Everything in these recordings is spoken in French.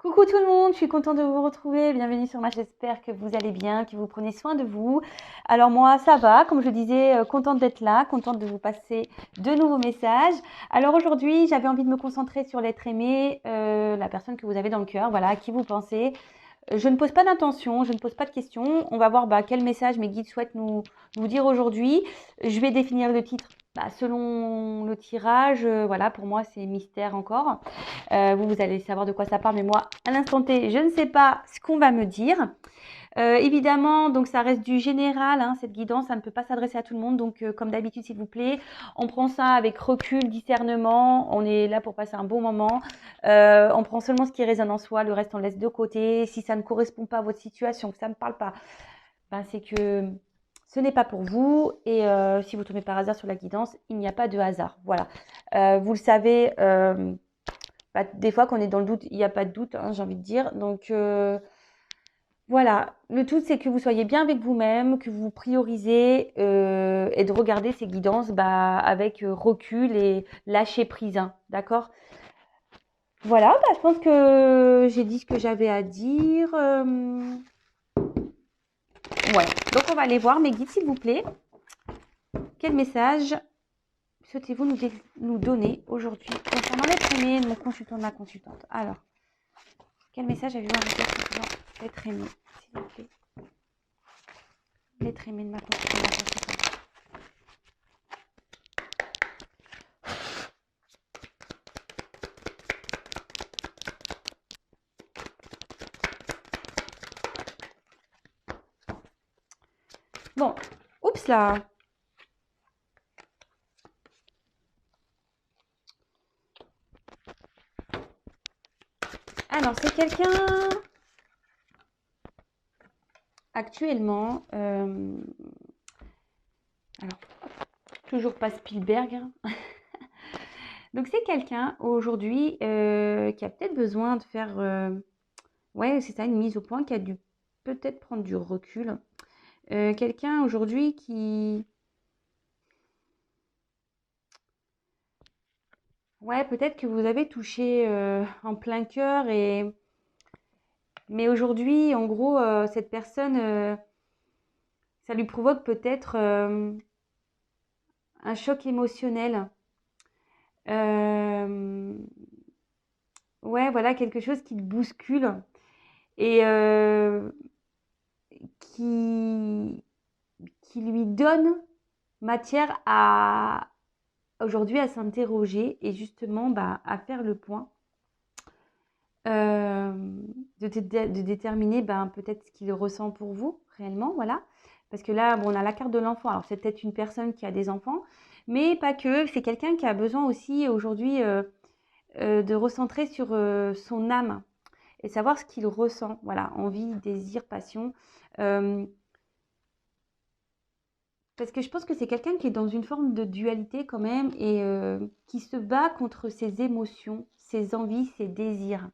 Coucou tout le monde, je suis contente de vous retrouver. Bienvenue sur moi, j'espère que vous allez bien, que vous prenez soin de vous. Alors moi, ça va, comme je le disais, contente d'être là, contente de vous passer de nouveaux messages. Alors aujourd'hui, j'avais envie de me concentrer sur l'être aimé, la personne que vous avez dans le cœur, voilà, à qui vous pensez. Je ne pose pas d'intention, je ne pose pas de questions. On va voir quel message mes guides souhaitent nous dire aujourd'hui. Je vais définir le titre selon le tirage. Voilà, pour moi, c'est mystère encore. Vous allez savoir de quoi ça parle, mais moi, à l'instant T, je ne sais pas ce qu'on va me dire. Évidemment, donc ça reste du général, hein, cette guidance, ça ne peut pas s'adresser à tout le monde. Donc, comme d'habitude, s'il vous plaît, on prend ça avec recul, discernement. On est là pour passer un bon moment. On prend seulement ce qui résonne en soi, le reste on laisse de côté. Si ça ne correspond pas à votre situation, que ça ne parle pas, c'est que ce n'est pas pour vous. Et si vous tombez par hasard sur la guidance, il n'y a pas de hasard. Voilà. Vous le savez, des fois qu'on est dans le doute, il n'y a pas de doute, hein, j'ai envie de dire. Donc, voilà, le tout c'est que vous soyez bien avec vous-même, que vous priorisez et de regarder ces guidances avec recul et lâcher prise, hein, d'accord? Voilà, je pense que j'ai dit ce que j'avais à dire. Ouais, donc on va aller voir mes guides s'il vous plaît. Quel message souhaitez-vous nous donner aujourd'hui concernant l'être aimé de mon consultant, de ma consultante? Alors, quel message avez-vous à me dire concernant l'être aimé, s'il vous plaît? L'être aimé de ma consultante, de ma consultante. Bon, oups là. Alors, c'est quelqu'un actuellement. Alors, toujours pas Spielberg, hein. Donc, c'est quelqu'un aujourd'hui qui a peut-être besoin de faire. Ouais, c'est ça, une mise au point, qui a dû peut-être prendre du recul. Quelqu'un aujourd'hui qui. Ouais, peut-être que vous avez touché en plein cœur mais aujourd'hui, en gros, cette personne, ça lui provoque peut-être un choc émotionnel. Euh, ouais, voilà, quelque chose qui le bouscule et qui, qui lui donne matière à aujourd'hui à s'interroger et justement à faire le point, euh, de déterminer peut-être ce qu'il ressent pour vous réellement, voilà. Parce que là, bon, on a la carte de l'enfant. Alors, c'est peut-être une personne qui a des enfants, mais pas que. C'est quelqu'un qui a besoin aussi aujourd'hui de recentrer sur son âme et savoir ce qu'il ressent. Voilà, envie, désir, passion. Euh, Parce que je pense que c'est quelqu'un qui est dans une forme de dualité quand même et qui se bat contre ses émotions, ses envies, ses désirs.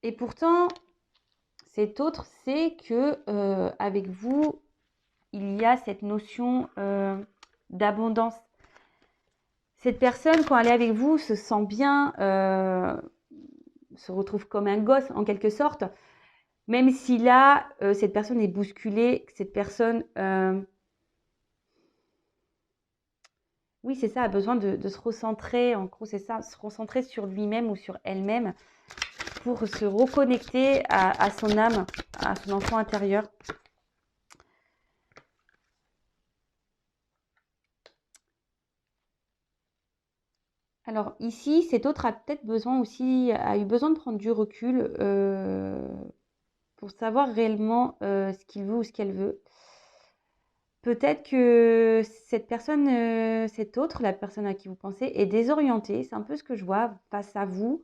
Et pourtant, cet autre sait que avec vous, il y a cette notion d'abondance. Cette personne, quand elle est avec vous, se sent bien, se retrouve comme un gosse en quelque sorte, même si là, cette personne est bousculée, cette personne, oui, c'est ça, a besoin de se recentrer, en gros, c'est ça, se recentrer sur lui-même ou sur elle-même pour se reconnecter à son âme, à son enfant intérieur. Alors ici, cet autre a peut-être besoin aussi, a eu besoin de prendre du recul pour savoir réellement ce qu'il veut ou ce qu'elle veut. Peut-être que cette personne, cette autre, la personne à qui vous pensez, est désorientée. C'est un peu ce que je vois face à vous.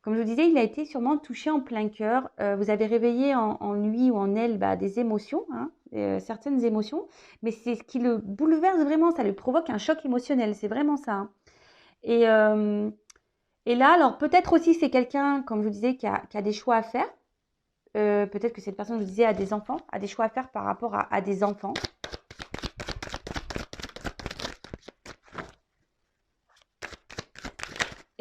Comme je vous disais, il a été sûrement touché en plein cœur. Vous avez réveillé en lui ou en elle des émotions, hein, certaines émotions. Mais c'est ce qui le bouleverse vraiment. Ça lui provoque un choc émotionnel. C'est vraiment ça, hein. Et, euh, et là, alors peut-être aussi c'est quelqu'un, comme je vous disais, qui a des choix à faire. Peut-être que cette personne, je vous disais, a des enfants, a des choix à faire par rapport à des enfants.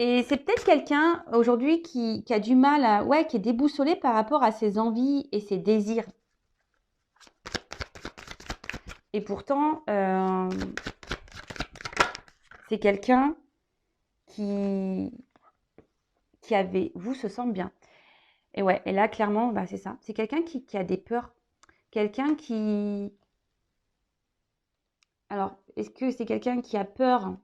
Et c'est peut-être quelqu'un aujourd'hui qui a du mal à, ouais, qui est déboussolé par rapport à ses envies et ses désirs. Et pourtant, c'est quelqu'un qui avait, vous se sent bien. Et ouais, et là, clairement, bah, c'est ça. C'est quelqu'un qui a des peurs. Quelqu'un qui... Alors, est-ce que c'est quelqu'un qui a peur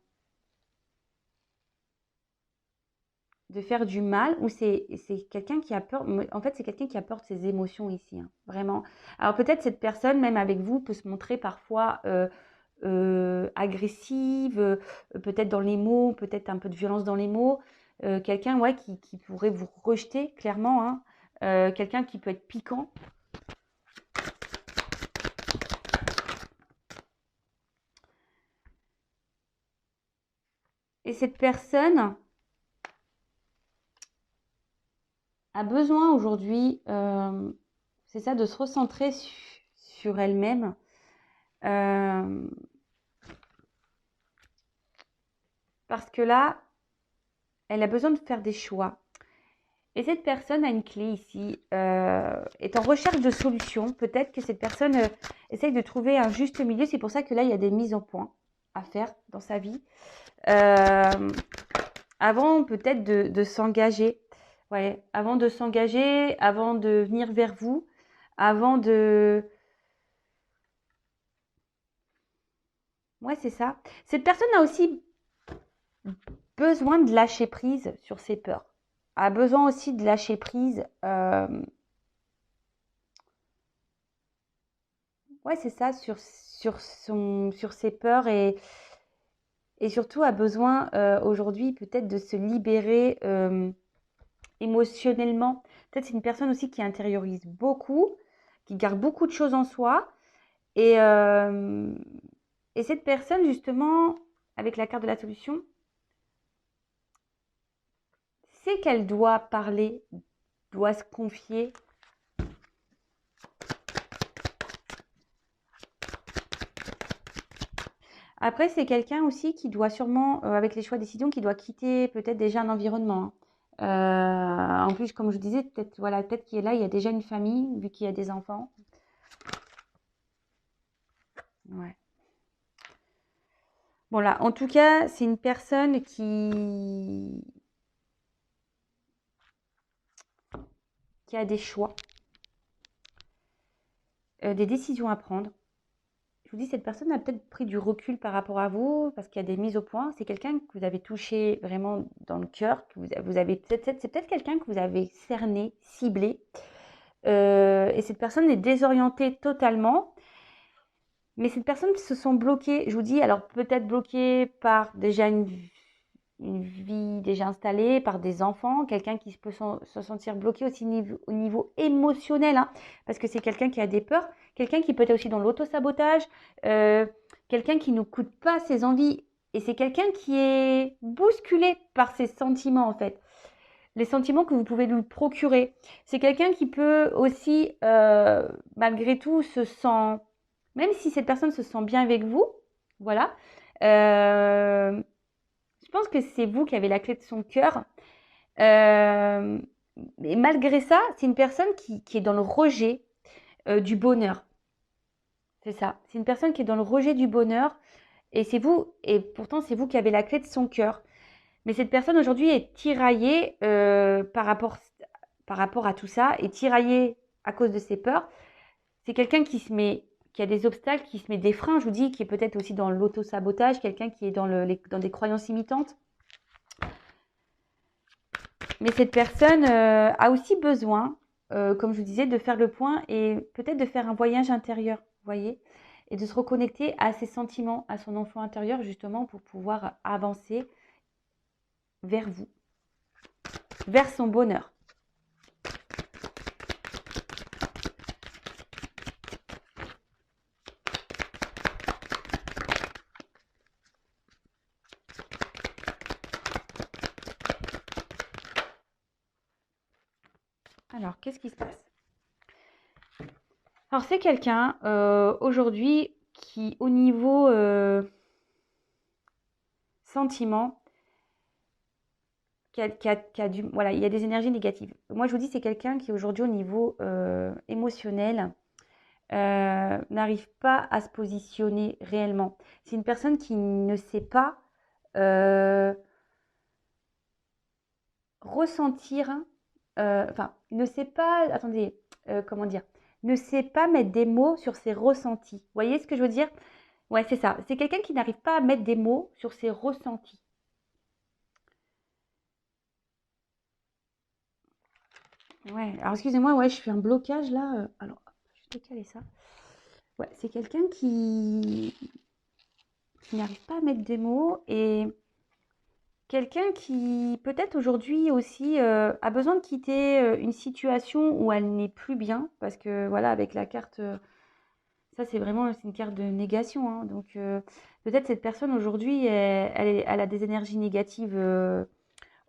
de faire du mal ou c'est quelqu'un qui a peur... En fait, c'est quelqu'un qui a peur de ses émotions ici, hein, vraiment. Alors, peut-être cette personne, même avec vous, peut se montrer parfois agressive, peut-être dans les mots, peut-être un peu de violence dans les mots. Quelqu'un, ouais, qui pourrait vous rejeter, clairement, hein. Quelqu'un qui peut être piquant. Et cette personne a besoin aujourd'hui, c'est ça, de se recentrer sur elle-même. Parce que là, elle a besoin de faire des choix. Et cette personne a une clé ici, est en recherche de solutions. Peut-être que cette personne essaye de trouver un juste milieu. C'est pour ça que là, il y a des mises au point à faire dans sa vie. Avant peut-être de s'engager. Ouais, avant de s'engager, avant de venir vers vous, avant de... Ouais, c'est ça. Cette personne a aussi besoin de lâcher prise sur ses peurs. A besoin aussi de lâcher prise. Ouais, c'est ça, sur ses peurs et surtout a besoin aujourd'hui peut-être de se libérer émotionnellement. Peut-être c'est une personne aussi qui intériorise beaucoup, qui garde beaucoup de choses en soi. Et, euh, et cette personne, justement, avec la carte de la solution, c'est qu'elle doit parler, doit se confier. Après, c'est quelqu'un aussi qui doit sûrement, avec les choix de décision, qui doit quitter peut-être déjà un environnement, hein. En plus, comme je disais, peut-être voilà, peut-être qu'il est là, il y a déjà une famille, vu qu'il y a des enfants. Ouais. Bon là, en tout cas, c'est une personne qui a des choix, des décisions à prendre. Je vous dis, cette personne a peut-être pris du recul par rapport à vous parce qu'il y a des mises au point. C'est quelqu'un que vous avez touché vraiment dans le cœur, que vous avez c'est peut-être quelqu'un que vous avez cerné, ciblé. Et cette personne est désorientée totalement. Mais cette personne se sent bloquée, je vous dis, alors peut-être bloquée par déjà une vie déjà installée, par des enfants, quelqu'un qui peut se sentir bloqué aussi au niveau émotionnel, hein, parce que c'est quelqu'un qui a des peurs, quelqu'un qui peut être aussi dans l'autosabotage, euh, quelqu'un qui ne coûte pas ses envies, et c'est quelqu'un qui est bousculé par ses sentiments en fait, les sentiments que vous pouvez lui procurer. C'est quelqu'un qui peut aussi, malgré tout, même si cette personne se sent bien avec vous, voilà, euh, je pense que c'est vous qui avez la clé de son cœur. Euh, et malgré ça, c'est une personne qui est dans le rejet du bonheur. C'est ça. C'est une personne qui est dans le rejet du bonheur. Et c'est vous, et pourtant c'est vous qui avez la clé de son cœur. Mais cette personne aujourd'hui est tiraillée par rapport à tout ça, est tiraillée à cause de ses peurs. C'est quelqu'un qui a des obstacles, qui se met des freins, je vous dis, qui est peut-être aussi dans l'auto-sabotage, quelqu'un qui est dans des croyances imitantes. Mais cette personne a aussi besoin, comme je vous disais, de faire le point et peut-être de faire un voyage intérieur, vous voyez, et de se reconnecter à ses sentiments, à son enfant intérieur, justement, pour pouvoir avancer vers vous, vers son bonheur. Alors, qu'est-ce qui se passe? Alors, c'est quelqu'un aujourd'hui qui, au niveau sentiment, voilà, il y a des énergies négatives. Moi, je vous dis, c'est quelqu'un qui aujourd'hui, au niveau émotionnel, n'arrive pas à se positionner réellement. C'est une personne qui ne sait pas ressentir, enfin, ne sait pas, attendez, comment dire, ne sait pas mettre des mots sur ses ressentis. Vous voyez ce que je veux dire? Ouais, c'est ça. C'est quelqu'un qui n'arrive pas à mettre des mots sur ses ressentis. Ouais, alors excusez-moi, ouais, je fais un blocage là. Alors, je vais décaler ça. Ouais, c'est quelqu'un qui n'arrive pas à mettre des mots et quelqu'un qui peut-être aujourd'hui aussi a besoin de quitter une situation où elle n'est plus bien parce que voilà, avec la carte, ça c'est vraiment c'est une carte de négation, hein. Donc peut-être cette personne aujourd'hui, elle a des énergies négatives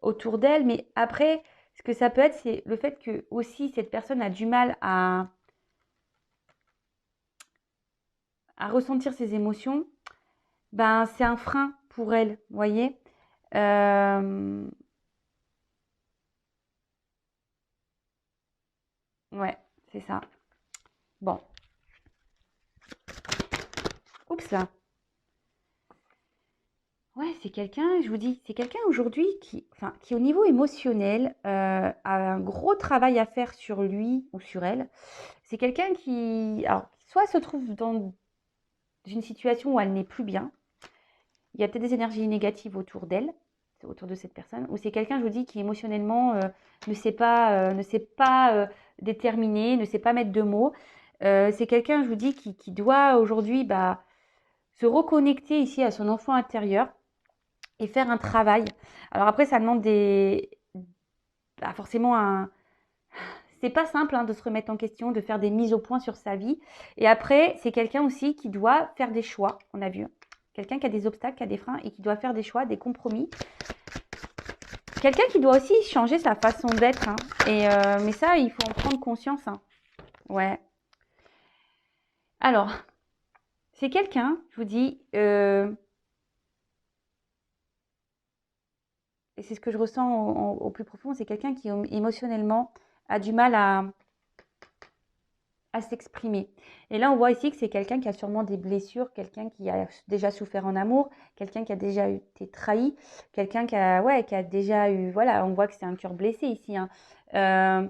autour d'elle, mais après, ce que ça peut être, c'est le fait que aussi cette personne a du mal à ressentir ses émotions. Ben, c'est un frein pour elle, vous voyez. Euh, ouais, c'est ça. Bon, oups là. Ouais, c'est quelqu'un, je vous dis, c'est quelqu'un aujourd'hui qui, enfin, qui au niveau émotionnel a un gros travail à faire sur lui ou sur elle. C'est quelqu'un qui, alors, soit se trouve dans une situation où elle n'est plus bien, il y a peut-être des énergies négatives autour d'elle, autour de cette personne, ou c'est quelqu'un, je vous dis, qui émotionnellement ne sait pas déterminer, ne sait pas mettre de mots. C'est quelqu'un, je vous dis, qui doit aujourd'hui bah, se reconnecter ici à son enfant intérieur et faire un travail. Alors après, ça demande bah, forcément un. C'est pas simple hein, de se remettre en question, de faire des mises au point sur sa vie. Et après, c'est quelqu'un aussi qui doit faire des choix, on a vu. Quelqu'un qui a des obstacles, qui a des freins et qui doit faire des choix, des compromis. Quelqu'un qui doit aussi changer sa façon d'être, hein. Mais ça, il faut en prendre conscience, hein. Ouais. Alors, c'est quelqu'un, je vous dis, et c'est ce que je ressens au plus profond, c'est quelqu'un qui émotionnellement a du mal à s'exprimer. Et là, on voit ici que c'est quelqu'un qui a sûrement des blessures, quelqu'un qui a déjà souffert en amour, quelqu'un qui a déjà été trahi, quelqu'un ouais, qui a déjà eu, voilà, on voit que c'est un cœur blessé ici, hein. Euh,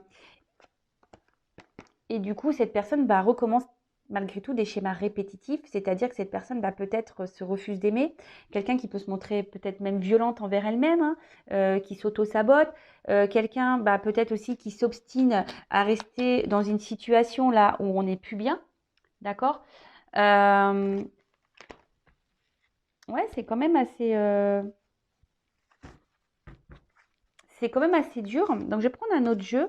Et du coup, cette personne bah, recommence malgré tout des schémas répétitifs, c'est-à-dire que cette personne bah, peut-être se refuse d'aimer, quelqu'un qui peut se montrer peut-être même violente envers elle-même, hein, qui s'auto-sabote, quelqu'un bah, peut-être aussi qui s'obstine à rester dans une situation là où on n'est plus bien, d'accord. Ouais, c'est quand même assez dur. Donc, je vais prendre un autre jeu.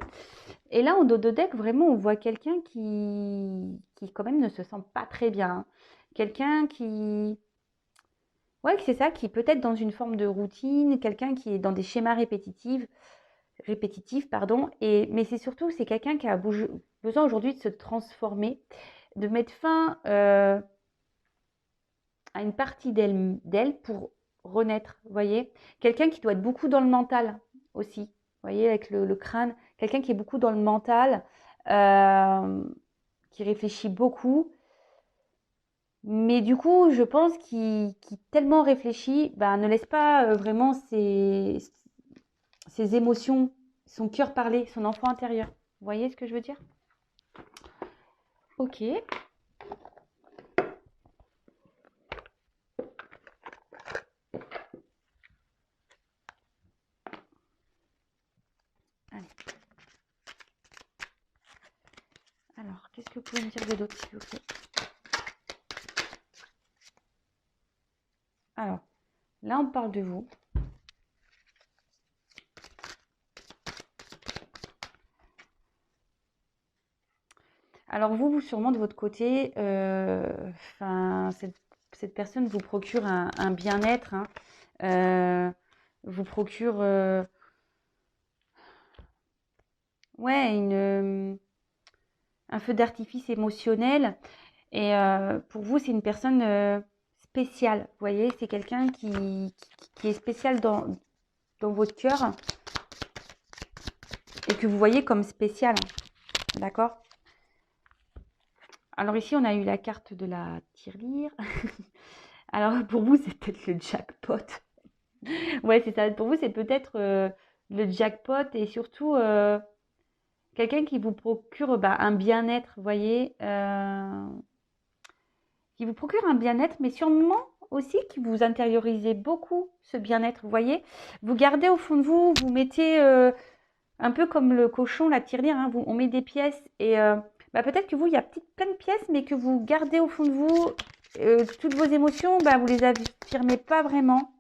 Et là, en dos de deck, vraiment, on voit quelqu'un qui quand même ne se sent pas très bien, hein. Quelqu'un qui, ouais, c'est ça, qui peut être dans une forme de routine, quelqu'un qui est dans des schémas répétitifs, pardon. Mais c'est surtout, c'est quelqu'un qui a besoin aujourd'hui de se transformer, de mettre fin à une partie d'elle pour renaître, vous voyez. Quelqu'un qui doit être beaucoup dans le mental aussi, vous voyez, avec le crâne. Quelqu'un qui est beaucoup dans le mental, euh, qui réfléchit beaucoup. Mais du coup, je pense qu'il tellement réfléchit, bah, ne laisse pas vraiment ses émotions, son cœur parler, son enfant intérieur. Vous voyez ce que je veux dire? Ok. Allez. Alors, qu'est-ce que vous pouvez me dire de d'autre, s'il vous plaît? Alors, là, on parle de vous. Alors vous sûrement de votre côté, cette personne vous procure un bien-être, hein, vous procure, ouais, un feu d'artifice émotionnel. Et pour vous, c'est une personne spéciale. Vous voyez, c'est quelqu'un qui est spécial dans votre cœur. et que vous voyez comme spécial. D'accord? Alors ici, on a eu la carte de la tirelire. Alors pour vous, c'est peut-être le jackpot. Ouais, c'est ça. Pour vous, c'est peut-être le jackpot et surtout quelqu'un qui vous procure un bien-être, vous voyez, qui vous procure un bien-être, mais sûrement aussi qui vous intériorisez beaucoup ce bien-être, vous voyez. Vous gardez au fond de vous, vous mettez un peu comme le cochon, la tirelire, hein, on met des pièces et peut-être que vous, il y a plein de pièces, mais que vous gardez au fond de vous toutes vos émotions, vous les affirmez pas vraiment.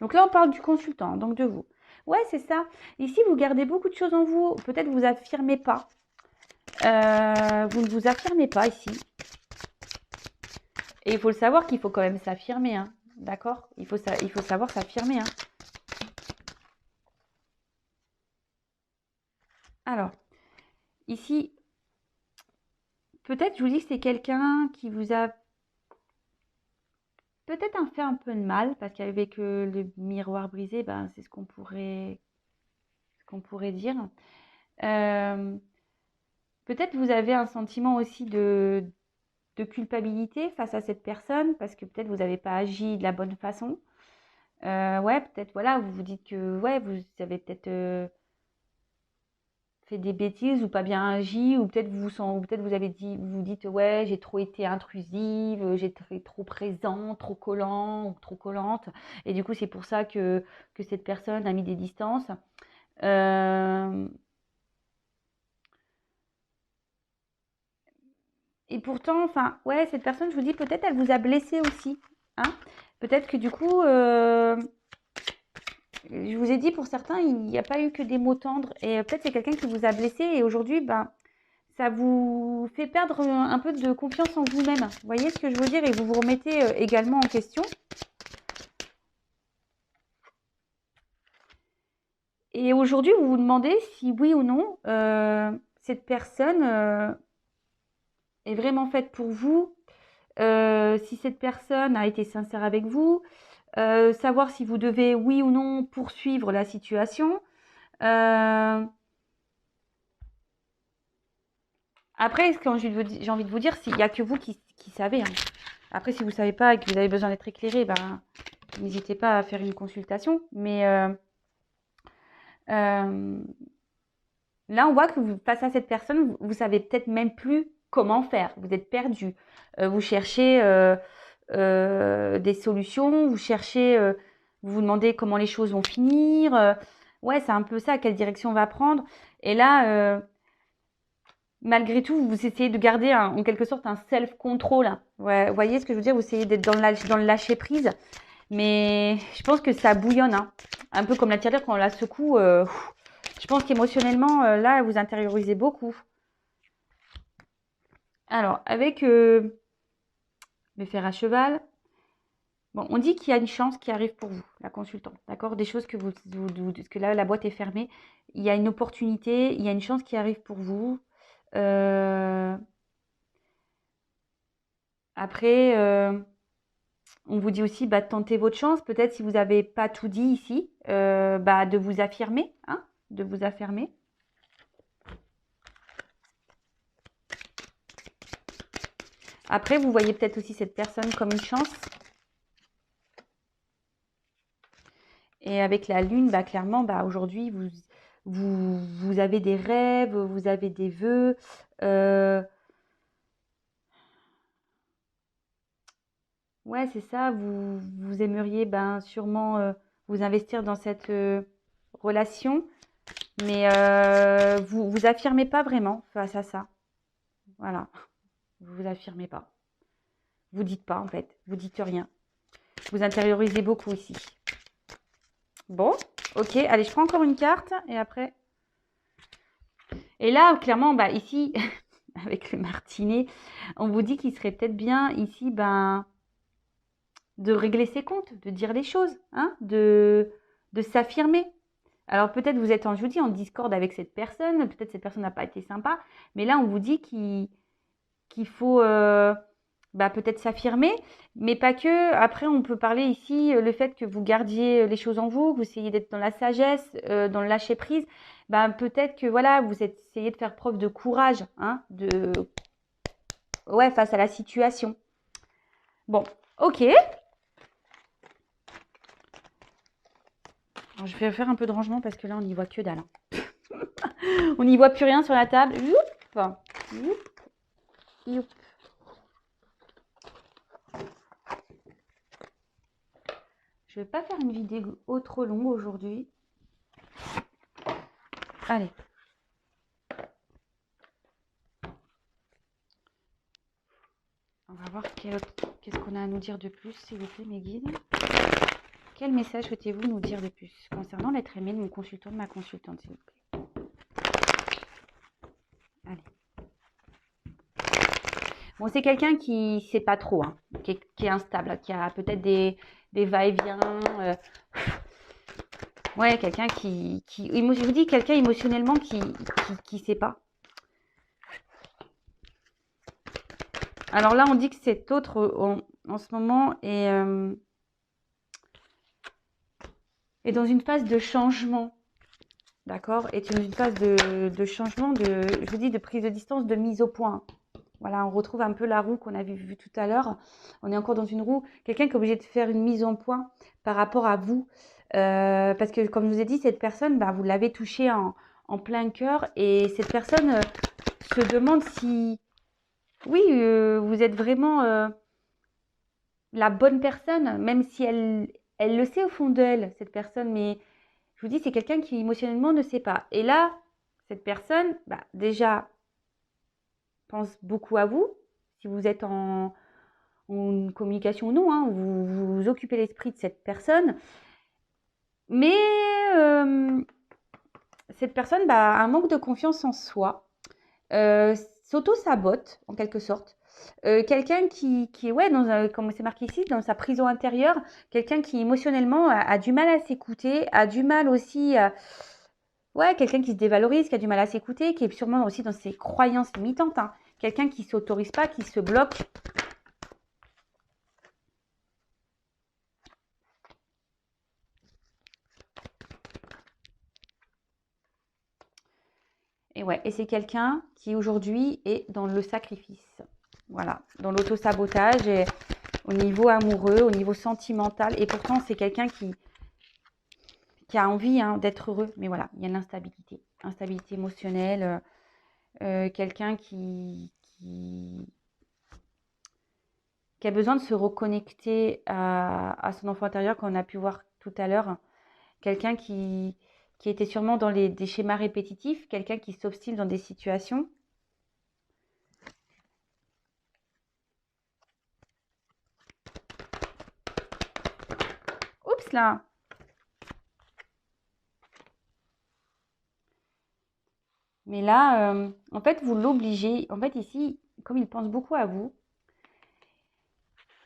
Donc là, on parle du consultant, donc de vous. Ouais, c'est ça. Ici, vous gardez beaucoup de choses en vous. Peut-être vous affirmez pas. Vous ne vous affirmez pas ici. Et il faut le savoir qu'il faut quand même s'affirmer. Hein. D'accord? Il faut savoir s'affirmer. Hein. Alors, ici, peut-être, je vous dis que c'est quelqu'un qui vous a peut-être fait un peu de mal, parce qu'avec le miroir brisé, c'est ce qu'on pourrait dire. Peut-être vous avez un sentiment aussi de culpabilité face à cette personne, parce que peut-être vous n'avez pas agi de la bonne façon. Ouais, peut-être, voilà, vous vous dites que ouais, vous avez peut-être fait des bêtises ou pas bien agi, ou peut-être vous avez dit, vous dites ouais, j'ai trop été intrusive, j'ai été trop présent, trop collant ou trop collante, et du coup c'est pour ça que cette personne a mis des distances. Et pourtant, enfin, ouais, cette personne, je vous dis, peut-être elle vous a blessé aussi, hein. Peut-être que du coup, je vous ai dit, pour certains, il n'y a pas eu que des mots tendres. Et peut-être c'est quelqu'un qui vous a blessé. Et aujourd'hui, ça vous fait perdre un peu de confiance en vous-même. Vous voyez ce que je veux dire? Et vous vous remettez également en question. Et aujourd'hui, vous vous demandez si oui ou non, cette personne est vraiment faite pour vous. Si cette personne a été sincère avec vous. Savoir si vous devez, oui ou non, poursuivre la situation. Après, j'ai envie de vous dire, il n'y a que vous qui savez. Hein. Après, si vous ne savez pas et que vous avez besoin d'être éclairé, n'hésitez pas à faire une consultation. Mais là, on voit que face à cette personne, vous savez peut-être même plus comment faire. Vous êtes perdu. Vous cherchez des solutions, vous vous demandez comment les choses vont finir. Ouais, c'est un peu ça, quelle direction on va prendre. Et là, malgré tout, vous essayez de garder en quelque sorte un self-control. Ouais, vous voyez ce que je veux dire? Vous essayez d'être dans le lâcher-prise. Mais je pense que ça bouillonne. Hein. Un peu comme la tirelire quand on la secoue. Je pense qu'émotionnellement, là, vous intériorisez beaucoup. Alors, avec le fer à cheval, bon, on dit qu'il y a une chance qui arrive pour vous, la consultante, d'accord? Des choses parce que là, la boîte est fermée. Il y a une opportunité, il y a une chance qui arrive pour vous. Après, on vous dit aussi, tentez votre chance. Peut-être si vous n'avez pas tout dit ici, de vous affirmer, hein, de vous affirmer. Après, vous voyez peut-être aussi cette personne comme une chance. Et avec la lune, clairement, aujourd'hui, vous avez des rêves, vous avez des vœux. Ouais, c'est ça. Vous aimeriez sûrement vous investir dans cette relation, mais vous affirmez pas vraiment face à ça. Voilà, vous affirmez pas. Vous dites pas en fait, vous dites rien. Vous intériorisez beaucoup ici. Bon, ok, allez, je prends encore une carte et après. Et là, clairement, ici, avec le martinet, on vous dit qu'il serait peut-être bien ici, de régler ses comptes, de dire les choses, hein, de s'affirmer. Alors peut-être vous êtes je vous dis, en discorde avec cette personne, peut-être cette personne n'a pas été sympa, mais là on vous dit qu'il faut bah, peut-être s'affirmer, mais pas que. Après, on peut parler ici, le fait que vous gardiez les choses en vous, que vous essayez d'être dans la sagesse, dans le lâcher prise, bah, peut-être que voilà, vous essayez de faire preuve de courage, hein, ouais, face à la situation. Bon, ok. Alors, je vais faire un peu de rangement parce que là, on n'y voit que dalle, hein. On n'y voit plus rien sur la table. Youp, youp, youp. Je vais pas faire une vidéo trop longue aujourd'hui. Allez. On va voir qu'est-ce qu'on a à nous dire de plus, s'il vous plaît, mes guides. Quel message souhaitez-vous nous dire de plus concernant l'être aimé de mon consultant, de ma consultante, s'il vous plaît? Allez. Bon, c'est quelqu'un qui ne sait pas trop, hein, qui est instable, qui a peut-être des va-et-vient. Ouais, quelqu'un je vous dis, quelqu'un émotionnellement qui sait pas. Alors là, on dit que cet autre, en ce moment, est dans une phase de changement. D'accord? Est dans une phase de changement, je vous dis, de prise de distance, de mise au point. Voilà, on retrouve un peu la roue qu'on avait vue tout à l'heure. On est encore dans une roue. Quelqu'un qui est obligé de faire une mise en point par rapport à vous. Parce que, comme je vous ai dit, cette personne, bah, vous l'avez touchée en plein cœur. Et cette personne se demande si, oui, vous êtes vraiment la bonne personne, même si elle le sait au fond d'elle, cette personne. Mais je vous dis, c'est quelqu'un qui émotionnellement ne sait pas. Et là, cette personne, bah, déjà, pense beaucoup à vous. Si vous êtes en communication ou non, hein, vous occupez l'esprit de cette personne. Mais cette personne bah, a un manque de confiance en soi, s'auto-sabote en quelque sorte. Quelqu'un qui est, ouais, comme c'est marqué ici, dans sa prison intérieure, quelqu'un qui émotionnellement a du mal à s'écouter, a du mal aussi ouais, quelqu'un qui se dévalorise, qui a du mal à s'écouter, qui est sûrement aussi dans ses croyances limitantes, hein. Quelqu'un qui ne s'autorise pas, qui se bloque. Et ouais, et c'est quelqu'un qui aujourd'hui est dans le sacrifice. Voilà, dans l'auto-sabotage et au niveau amoureux, au niveau sentimental. Et pourtant, c'est quelqu'un qui a envie hein, d'être heureux. Mais voilà, il y a l'instabilité. Instabilité émotionnelle. Quelqu'un qui a besoin de se reconnecter à son enfant intérieur, qu'on a pu voir tout à l'heure. Quelqu'un qui était sûrement dans des schémas répétitifs. Quelqu'un qui s'obstine dans des situations. Oups là! Mais là, en fait, vous l'obligez. En fait, ici, comme il pense beaucoup à vous,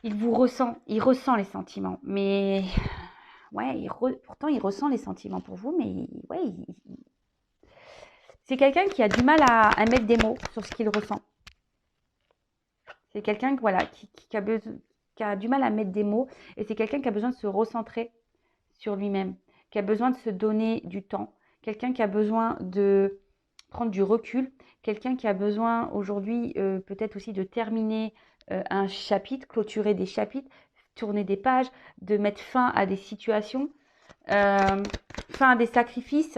il ressent les sentiments. Mais ouais, pourtant, il ressent les sentiments pour vous, mais ouais, c'est quelqu'un qui a du mal à mettre des mots sur ce qu'il ressent. C'est quelqu'un voilà, qui a du mal à mettre des mots et c'est quelqu'un qui a besoin de se recentrer sur lui-même, qui a besoin de se donner du temps, quelqu'un qui a besoin de prendre du recul, quelqu'un qui a besoin aujourd'hui peut-être aussi de terminer un chapitre, clôturer des chapitres, tourner des pages, de mettre fin à des situations, fin à des sacrifices.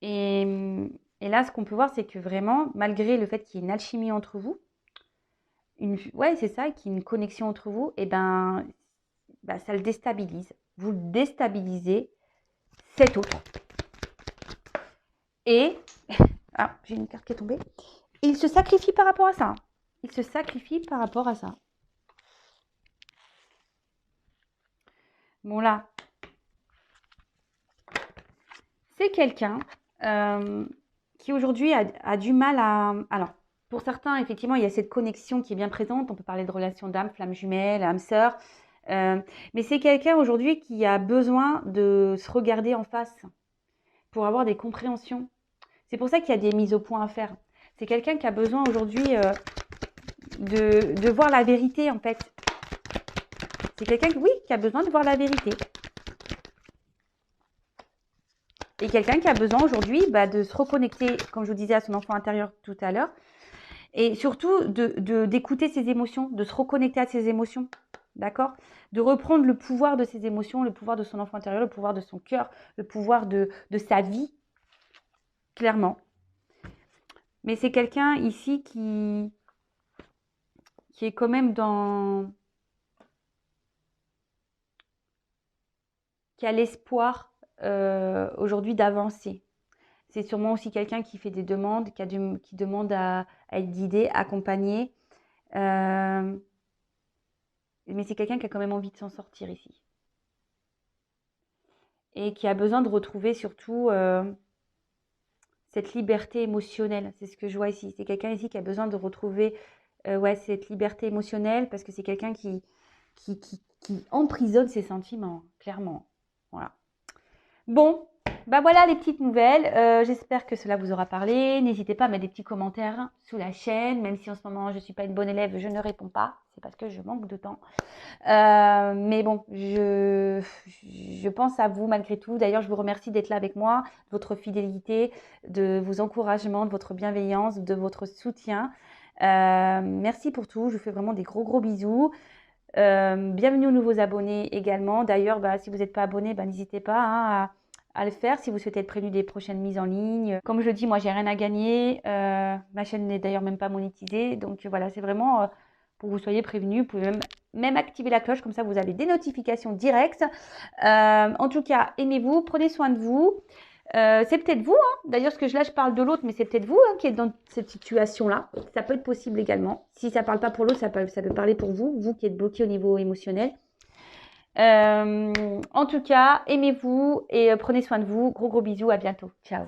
Et, et là, ce qu'on peut voir, c'est que vraiment, malgré le fait qu'il y ait une alchimie entre vous, ouais, c'est ça, qu'il y ait une connexion entre vous, et ben, bah, ça le déstabilise. Vous le déstabilisez, cet autre. Et, ah, j'ai une carte qui est tombée. Il se sacrifie par rapport à ça. Il se sacrifie par rapport à ça. Bon là, c'est quelqu'un qui aujourd'hui a du mal à... Alors, pour certains, effectivement, il y a cette connexion qui est bien présente. On peut parler de relation d'âme, flamme jumelle, âme sœur. Mais c'est quelqu'un aujourd'hui qui a besoin de se regarder en face pour avoir des compréhensions. C'est pour ça qu'il y a des mises au point à faire. C'est quelqu'un qui a besoin aujourd'hui de voir la vérité, en fait. C'est quelqu'un, oui, qui a besoin de voir la vérité. Et quelqu'un qui a besoin aujourd'hui de se reconnecter, comme je vous disais, à son enfant intérieur tout à l'heure. Et surtout, d'écouter ses émotions, de se reconnecter à ses émotions. D'accord? De reprendre le pouvoir de ses émotions, le pouvoir de son enfant intérieur, le pouvoir de son cœur, le pouvoir de sa vie. Clairement. Mais c'est quelqu'un ici qui est quand même qui a l'espoir aujourd'hui d'avancer. C'est sûrement aussi quelqu'un qui fait des demandes, qui demande à être guidé, accompagné. Mais c'est quelqu'un qui a quand même envie de s'en sortir ici. Et qui a besoin de retrouver surtout cette liberté émotionnelle. C'est ce que je vois ici. C'est quelqu'un ici qui a besoin de retrouver cette liberté émotionnelle parce que c'est quelqu'un qui emprisonne ses sentiments, clairement. Voilà. Bon, voilà les petites nouvelles. J'espère que cela vous aura parlé. N'hésitez pas à mettre des petits commentaires sous la chaîne, même si en ce moment je ne suis pas une bonne élève, je ne réponds pas. C'est parce que je manque de temps. Mais bon, je pense à vous malgré tout. D'ailleurs, je vous remercie d'être là avec moi, de votre fidélité, de vos encouragements, de votre bienveillance, de votre soutien. Merci pour tout. Je vous fais vraiment des gros bisous. Bienvenue aux nouveaux abonnés également. D'ailleurs, si vous n'êtes pas abonné, n'hésitez pas à le faire si vous souhaitez être prévenu des prochaines mises en ligne. Comme je le dis, moi, j'ai rien à gagner. Ma chaîne n'est d'ailleurs même pas monétisée. Donc voilà, c'est vraiment pour que vous soyez prévenus. Vous pouvez même activer la cloche, comme ça vous avez des notifications directes. En tout cas, aimez-vous, prenez soin de vous. C'est peut-être vous, d'ailleurs, ce que je parle de l'autre, mais c'est peut-être vous qui êtes dans cette situation-là. Ça peut être possible également. Si ça ne parle pas pour l'autre, ça peut parler pour vous, vous qui êtes bloqué au niveau émotionnel. En tout cas, aimez-vous et prenez soin de vous. Gros bisous, à bientôt. Ciao.